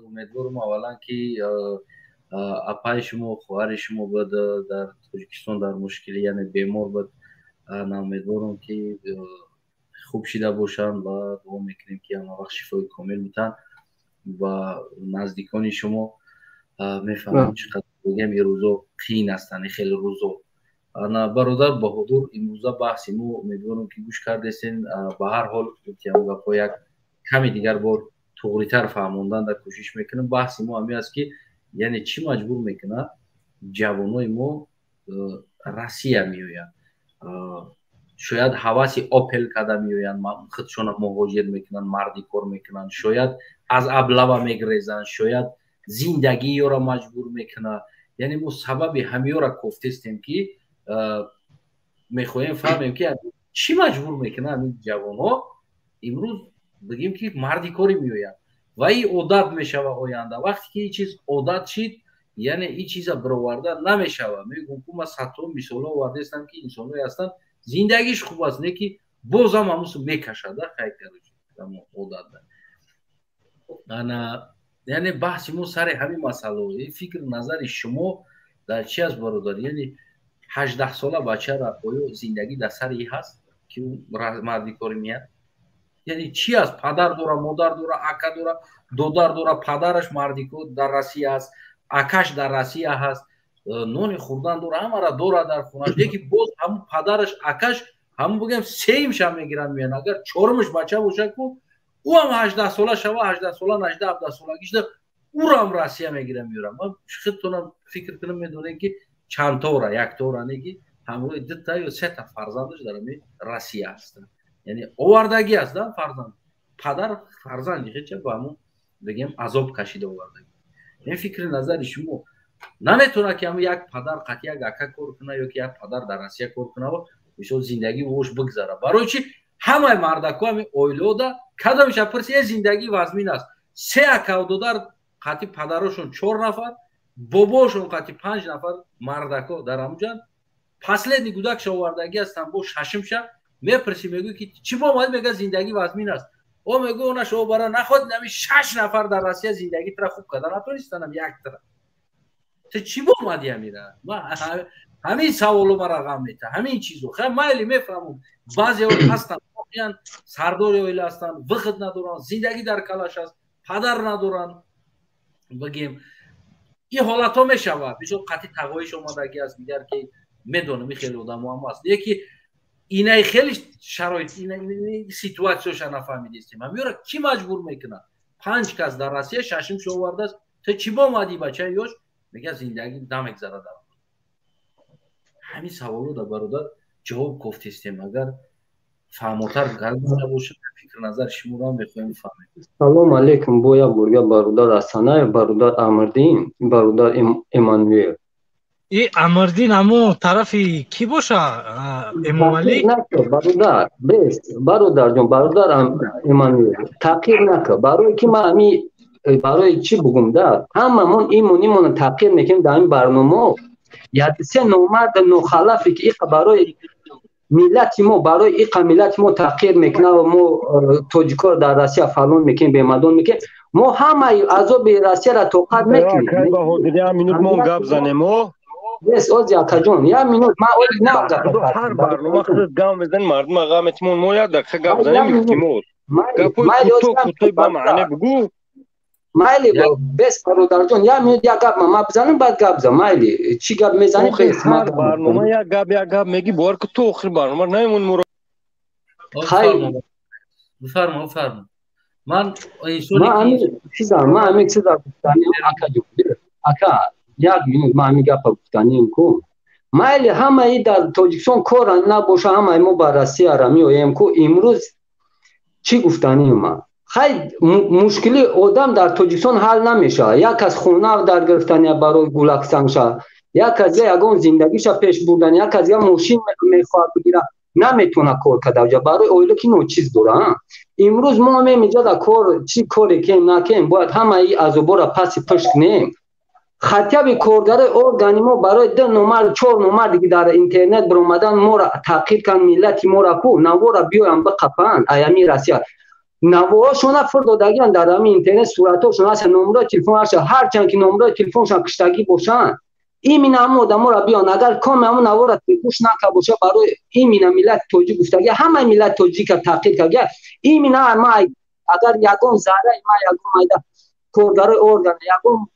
امیدوارم اولا که اپای شما خواهر شما بود در تاجیکستان در مشکلی یعنی بیمار بود. امیدوارم که خوب شده باشن و دعا میکنیم که همه وقت شفای کامل میتن و نزدیکان شما میفهمم چقدر بگم این روزا قین هستن، خیلی روزا. انا برادر بهادر امروزه بحثی ما امیدوارم که گوش کردین. به هر حال که گپا یک کمی دیگر بار توغری‌تر فهموندن در کوشش میکنم. بحثی ما همین است که یعنی چی مجبور میکنه جوانای ما روسیه میآیند، شاید حواس اپل کرده میآیند، خودشون مهاجر میکنن، مردی کار میکنن، شاید از ابلوا میگریزن، شاید زندگی را مجبور میکنه. یعنی ما سبب همه را گفتیم که میخوایم فهمیم که چی مجبور میکنه همین جوانها امروز بگیم که مردی کاری میآیند و این عادت میشوه آینده. وقتی که این چیز عادت شد یعنی این چیز برآورده نمیشوه. میگم که من صدها مثال آورده هستم که انسان‌هایی هستند زندگیش خوب است نه که باز هم همون میکشد خیلی کارش عادت ده. یعنی بحث ما سر همین مسئله فکر نظر شما در چی است برادر؟ یعنی 18 ساله بچه را آیا زندگی در سر این هست که مردی کاری میاد؟ یعنی چی است؟ پدر داره، مادر داره، اکا داره، دودر داره، پدرش مردی کار در روسیه است، اکاش در روسیه هست، نون خوردن داره، همه را داره در خونش. یکی باز همون پدرش اکاش همون بگم سیمش هم میگیرن میان. اگر چهارمش بچه باشه که او هم 18 ساله شوه، 18 ساله 18 17 سالگیش ده او را هم روسیه میگیرن میارن. من خودتونم فکر کنم میدونین که چند تا را یک تا را نگی همراه دو تا یا سه تا فرزندش در روسیه هستن. یعنی آوردگی است ده فرزند، پدر فرزندی چه با همون بگیم عذاب کشیده آوردگی. این فکر نظر شما نمیتونه که همون یک پدر قطعی یک اکا کار کنه یا که یک پدر در روسیه کار کنه و بسیار زندگی وش بگذره. برای چی همه مردکا همین اویلو ده کدامش پرسی زندگی وزمین است. سه اکا و دودر قطعی پدرشون 4 نفر، باباشون قطعی 5 نفر مردکا در همونجان. پسلی گودکش آوردگی هستن با ششم شب میپرسی میگوی که چی با اومد؟ میگه زندگی وزمین است. او میگه اون شو برا نخواد نمی 6 نفر در روسیه زندگی تر خوب کردن نتونستن یک تر. تو چی با اومدی میره؟ ما همین سوالو ما رقم میته همین چیزو خیلی مایلی میفهمم. بعضی هستن واقعا سردار اویل هستن، وقت ندارن، زندگی در کلاش است، پدر ندارن. بگیم این حالت ها میشوه بسیار قطعی تقویش اومدگی است. دیگر که میدونم خیلی آدم هم هست یکی اینه خیلی شرایط این سیتواسیونش نفهمیدیم. همیورا کی مجبور میکنه 5 کس در روسیه ششم شو آورده است تو چی با اومدی بچه یوش میگه زندگی نمیگذره در همین سوالو در برادر جواب گفتیم. اگر فهموتر گرد باشه فکر نظر شما رو هم بخوایم فهمیم. سلام علیکم بویا بوریا برادر حسنه، برادر امردین، برادر ایمانویل. این امردین همون طرفی کی باشه؟ امام علی؟ برادر بست برادر جون، برادر ایمانویل تغییر نکن. برای که من برای چی بگم در هممون ایمونیمون تغییر میکنیم در این برنامه. یاد سه نومرد نوخلافی که این برای ملت ما، برای این ملت ما تغییر میکنه و ما توجیکار در روسیه فعال میکنیم، به مدون میکنیم. ما همه عذاب روسیه را توقف میکنیم. با حدودی مینوت ما گپ زنیم. بس اوزیا کجون یا مینوت ما اول نه گپ. هر برنامه خود گام میزنیم مردم آقامتمون ما یاد دقیقه گپ زنیم میگیم. گپوی کوتاه با معنی بگو. مایلی بس برادر جون یا مینوت یا گپ ما بزنیم بعد گپ زن. مایلی چی گپ میزنی؟ بس هر برنامه یا گپ میگی بار که تو آخر برنامه نمیمون مرا. خیر بفرما. من همین چیزا گفتنیم اکا جون. اکا یک مینوت ما همین گپ گفتنیم کو. مایلی همه ای در تاجیکستان کار نباشه همه ما با روسیه را میایم کو. امروز چی گفتنیم ما؟ خیلی مشکلی آدم در تاجیکستان حل نمیشه. یک از خونه در گرفتن برای گلکستان شه، یک از یگان زندگیش پیش بردن، یک از ماشین میخواد بگیره نمیتونه کار کنه. برای اویلو که نو چیز داره. امروز ما میگه در کار چی کاری کنیم نکنیم باید همه ای عذابا را پس پشت کنیم. خطیب کارگرای ارگانی ما برای 2 نمبر 4 نمبر دیگه در اینترنت برآمدن ما را تحقیر کردن. ملت ما را کو نوارا بیایم بقپن ایامی روسیه. نواشون فرستادگیان در همین اینترنت صورتاشون هست نمره تلفن هست هرچند که نمره تلفنشون کشتگی باشن این همون آدما را بیان اگر کام همون نوارت گوش نکه باشه برای این ملت توجیه گفتگی همه ملت توجیه که تحقیق کرده این ما اگر یگان ذره ما یگان مایده کارگرای ارگان یگان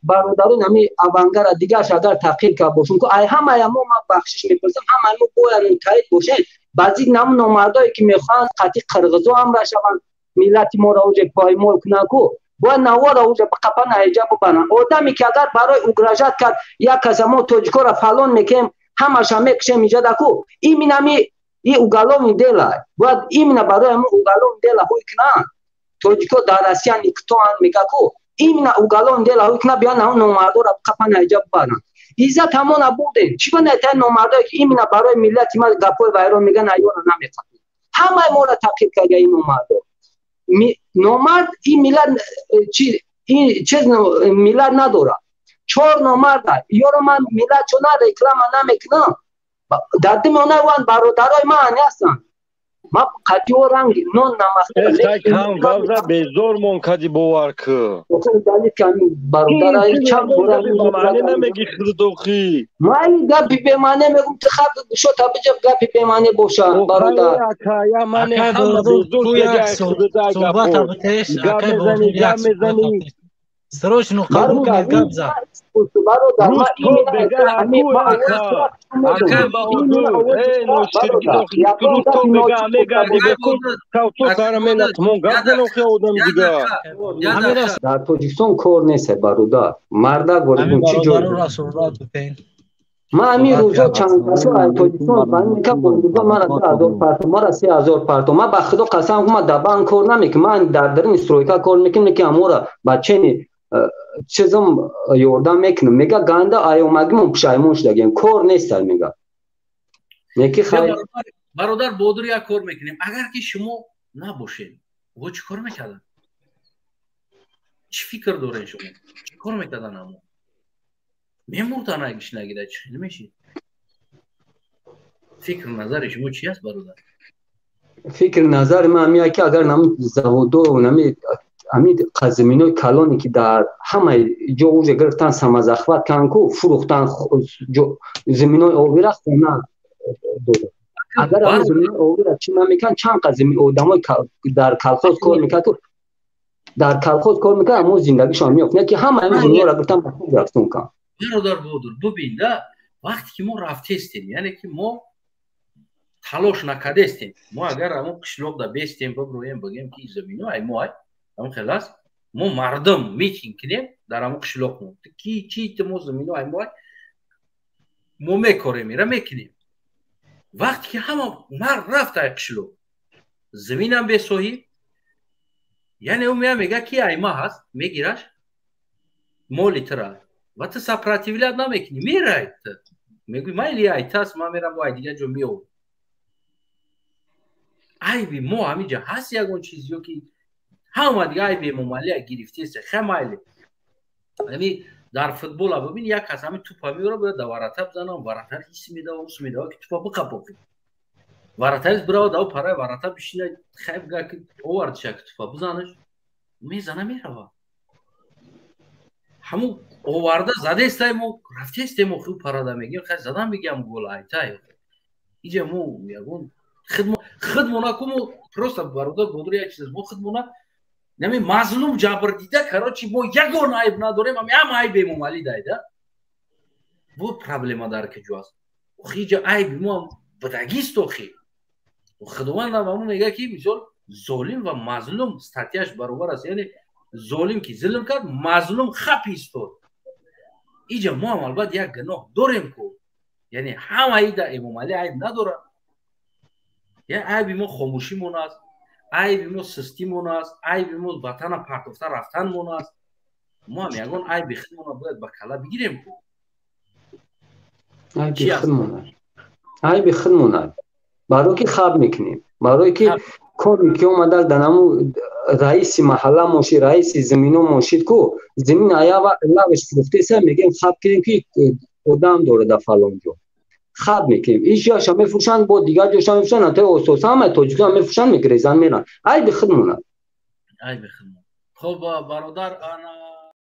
برادران همی اوانگر دیگرش اگر تحقیق که باشون که همه ما بخشش میپرسیم همه ما باید متحد باشه بعضی نام نامردایی که میخوان قطعی قرغزو هم بشون ملت ما را اوج پای ملک نکو باید نوار اوج بقپا نهیجه ببنن آدمی که اگر برای اگراژت کرد یک کس ما توجکو را فلان میکنیم همش هم میکشیم اینجا دکو این مینمی این اوگالوم دیلا باید این مینا برای همون اوگالوم دیلا هوی کنن توجکو در اسیان اکتوان میگه کو این مینا اوگالوم دیلا هوی کنن بیان همون نامردو را بقپا نهیجه ببنن ایزت همون نبودیم چی کنه تا نامردایی که این مینا برای ملت ما گپوی وایرون میگن ایوان نمیخواد همه ما را تحقیق کرده این نامردو نامرد این ملت چیز ملت نداره 4 نامرد یارو من ملت چون رکلام نمیکنم در دمونه وان برادرای من هستن ما قدیو رنگ نون نمخته هم وضع بیزور منکدی باورکه دلیل کمی برادرای چند بوره معنی نمیگی خردوخی ما این گپی پیمانه میگم تخب شو تا بجب گپی پیمانه باشه برادر اکایا من همه بیزور صحبت ابتش اکای بودوریت صحبت سروش نو قبول گبزا برادر ما تو بگه هکو اکا اکا با حضور نوشترگی دوخی کرو تو بگه امیگه دیگه کن تو سارمینت مون گفت نوخی آدم دیگه در توجیکستان کار نیست برادر مرده گردون چی جوری ما همین روزا چند کسو از توجیکستان فهمی که بندگاه ما را 1000 پرتو ما را 3000 پرتو ما به خدا قسم ما در بانک کار نمیکنم من در درون استرویکا کار میکنم که امورا بچه چیزم یوردم میکنم میگه گنده آیومگیم پشایمون شدگیم کار نیست میگه میگه خیلی برادر بودر یا کار میکنیم اگر که شما نباشین و چی کار میکردن چی فکر دارین شما چی کار میکردن همون میموردن اگرش نگیده چی نمیشید فکر نظر شما چی است برادر فکر نظر من میگه که اگر نم زهودو نمی امید قزمینوی کلانی که در همه جا اوج گرفتن سمزخوت کنکو فروختن زمینوی اویره خونه دوده اگر همه زمینوی اویره چی نمیکن چند قزمین آدمای در کلخوز کار میکن تو در کلخوز کار میکن اما زندگیشان میافت که همه زمینوی را گرفتن به خود رفتون کن برادر بودر ببین ده وقتی که ما رفته استیم یعنی که ما تلاش نکرده استیم ما اگر همون قشلوق دا بیستیم ببرویم بگیم که زمینوی ما هم خلاص ما مردم میتین کنیم در همون قشلوق مون کی چی تمو زمینو ایمای ما میکاریم میره میکنیم وقتی که همه مرد رفت ای قشلوق زمینم به صحیح یعنی اون میگه کی ایما هست میگیرش مولی ترا و تو سپراتیویلت نمیکنی میره میگوی مایلی ایتاس ما میرم وای دیگه جو میو ای بی ما همینجا هست یکون چیزیو که همه دیگه ای بی ممالی گرفته است خیلی یعنی در فوتبال ببین یک کس همین توپ میبره باید ورته بزنه ورته هیچ میده و اوس میده که توپ بقبوفی ورته از برای داو پاره ورته بشینه خیلی گه که اوورد شک توپ بزنش میزنه میره همون اوورده زده استایمو رفته استایمو خوب پراده میگیم خیلی زدم بگیم گل ایتای اینجا مو میگون خدمونا کومو پروستا برادر بودری یک چیز مو خدمونا نمی مظلوم جبر دیده کراچی مو یگون عیب نداریم هم عیب ممالی دایده bu problema dar که جواز خیجا عیب مو بدگیست خی و خدوان هم میگه که مثال ظالم و مظلوم استاتیاش برابر است یعنی ظالم کی ظلم کرد مظلوم خپیست اینجا ما هم البته یک گناه داریم کو یعنی همه ایده ممالی عیب نداره یا عیب ما خاموشی مون است عیب ما سستی مون است عیب ما وطن پرتوفته رفتن مون است ما هم یگون عیب خودمون باید با کلا بگیریم کو عیب خودمون برای که خواب میکنیم برای که کاری که اومده دنمو رئیس محله ماشی رئیس زمینو ماشید کو زمین آیا و لبش فروخته سه میگیم خواب کنیم که آدم داره در فلان جو خراب میکنیم ایش یاشا میفروشن با دیگر جاشا میفروشن تا اساس همه تاجیکان میفروشن میگریزن میرن ای بخدمونه ای بخدمون. خب برادر انا